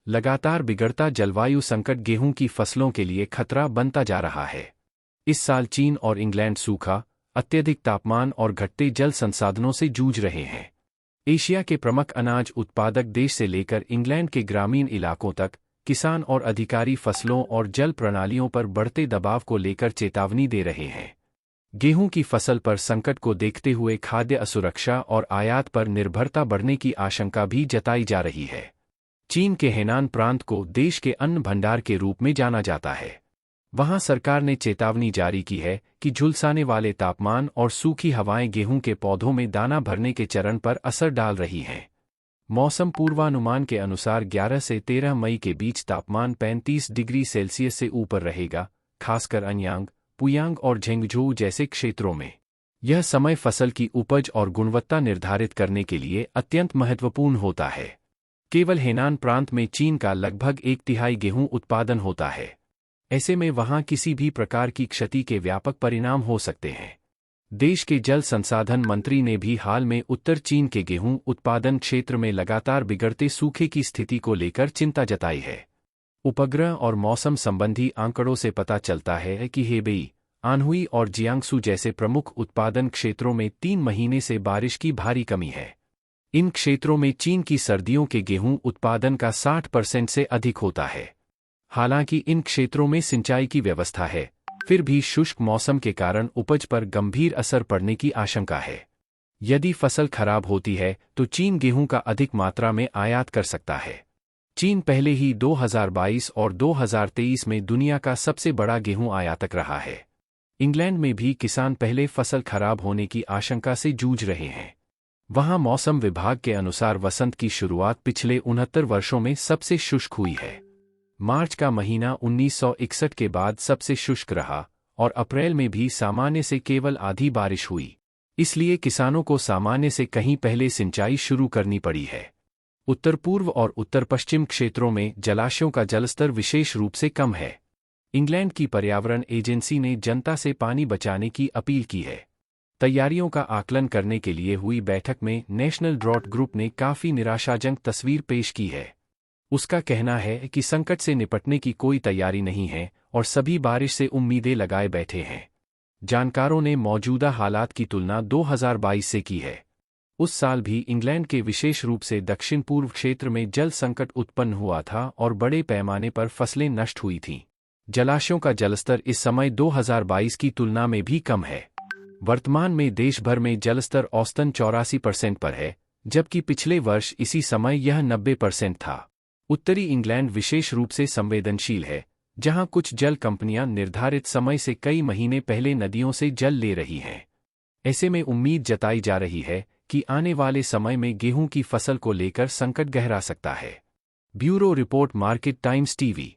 लगातार बिगड़ता जलवायु संकट गेहूं की फसलों के लिए खतरा बनता जा रहा है। इस साल चीन और इंग्लैंड सूखा, अत्यधिक तापमान और घटते जल संसाधनों से जूझ रहे हैं। एशिया के प्रमुख अनाज उत्पादक देश से लेकर इंग्लैंड के ग्रामीण इलाकों तक, किसान और अधिकारी फसलों और जल प्रणालियों पर बढ़ते दबाव को लेकर चेतावनी दे रहे हैं। गेहूं की फसल पर संकट को देखते हुए खाद्य असुरक्षा और आयात पर निर्भरता बढ़ने की आशंका भी जताई जा रही है। चीन के हेनान प्रांत को देश के अन्न भंडार के रूप में जाना जाता है। वहां सरकार ने चेतावनी जारी की है कि झुलसाने वाले तापमान और सूखी हवाएं गेहूं के पौधों में दाना भरने के चरण पर असर डाल रही हैं। मौसम पूर्वानुमान के अनुसार 11 से 13 मई के बीच तापमान 35 डिग्री सेल्सियस से ऊपर रहेगा, खासकर अन्यांग, पुयांग और झेंगझोउ जैसे क्षेत्रों में। यह समय फसल की उपज और गुणवत्ता निर्धारित करने के लिए अत्यंत महत्वपूर्ण होता है। केवल हेनान प्रांत में चीन का लगभग 1/3 गेहूं उत्पादन होता है। ऐसे में वहां किसी भी प्रकार की क्षति के व्यापक परिणाम हो सकते हैं। देश के जल संसाधन मंत्री ने भी हाल में उत्तर चीन के गेहूं उत्पादन क्षेत्र में लगातार बिगड़ते सूखे की स्थिति को लेकर चिंता जताई है। उपग्रह और मौसम संबंधी आंकड़ों से पता चलता है कि हेबेई, आनहुई और जियांगसू जैसे प्रमुख उत्पादन क्षेत्रों में 3 महीने से बारिश की भारी कमी है। इन क्षेत्रों में चीन की सर्दियों के गेहूं उत्पादन का 60% से अधिक होता है। हालांकि इन क्षेत्रों में सिंचाई की व्यवस्था है, फिर भी शुष्क मौसम के कारण उपज पर गंभीर असर पड़ने की आशंका है। यदि फसल खराब होती है तो चीन गेहूं का अधिक मात्रा में आयात कर सकता है। चीन पहले ही 2022 और 2023 में दुनिया का सबसे बड़ा गेहूं आयातक रहा है। इंग्लैंड में भी किसान पहले फसल खराब होने की आशंका से जूझ रहे हैं। वहां मौसम विभाग के अनुसार वसंत की शुरुआत पिछले 69 वर्षों में सबसे शुष्क हुई है। मार्च का महीना 1961 के बाद सबसे शुष्क रहा और अप्रैल में भी सामान्य से केवल आधी बारिश हुई। इसलिए किसानों को सामान्य से कहीं पहले सिंचाई शुरू करनी पड़ी है। उत्तर पूर्व और उत्तर पश्चिम क्षेत्रों में जलाशयों का जलस्तर विशेष रूप से कम है। इंग्लैंड की पर्यावरण एजेंसी ने जनता से पानी बचाने की अपील की है। तैयारियों का आकलन करने के लिए हुई बैठक में नेशनल ड्रॉट ग्रुप ने काफी निराशाजनक तस्वीर पेश की है। उसका कहना है कि संकट से निपटने की कोई तैयारी नहीं है और सभी बारिश से उम्मीदें लगाए बैठे हैं। जानकारों ने मौजूदा हालात की तुलना 2022 से की है। उस साल भी इंग्लैंड के विशेष रूप से दक्षिण पूर्व क्षेत्र में जल संकट उत्पन्न हुआ था और बड़े पैमाने पर फसलें नष्ट हुई थीं। जलाशयों का जलस्तर इस समय 2022 की तुलना में भी कम है। वर्तमान में देश भर में जलस्तर औसतन 84% पर है, जबकि पिछले वर्ष इसी समय यह 90% था। उत्तरी इंग्लैंड विशेष रूप से संवेदनशील है, जहां कुछ जल कंपनियां निर्धारित समय से कई महीने पहले नदियों से जल ले रही हैं। ऐसे में उम्मीद जताई जा रही है कि आने वाले समय में गेहूं की फसल को लेकर संकट गहरा सकता है। Bureau report, market times TV.